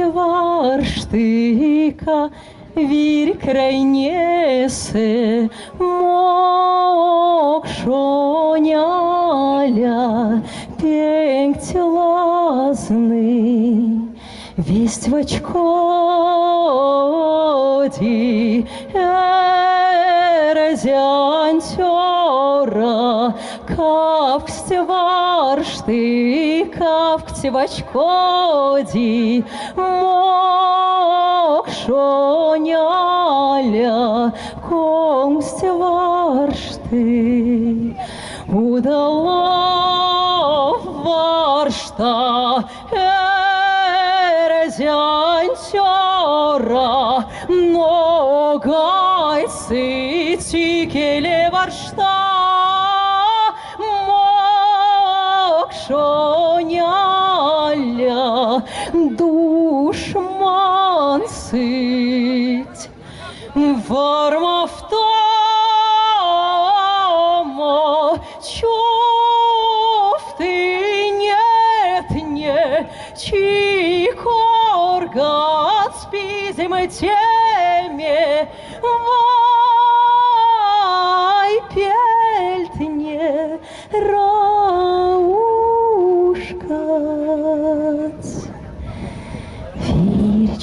варштыка, вирь крайнесе, мокшоняля, пенкть лазный, весть в очкоди, эрзянтера, кавксть варшты, кавксть в очкоди, мокшоняля, конгсть варшты, удала варшта, эрзянтера, ногайцы тикеле варшта, мокшоняля, душман сыть, вармавтомо, чофты нет, не, чикоргат спизем теме, вай пельтне, раушкац, вирь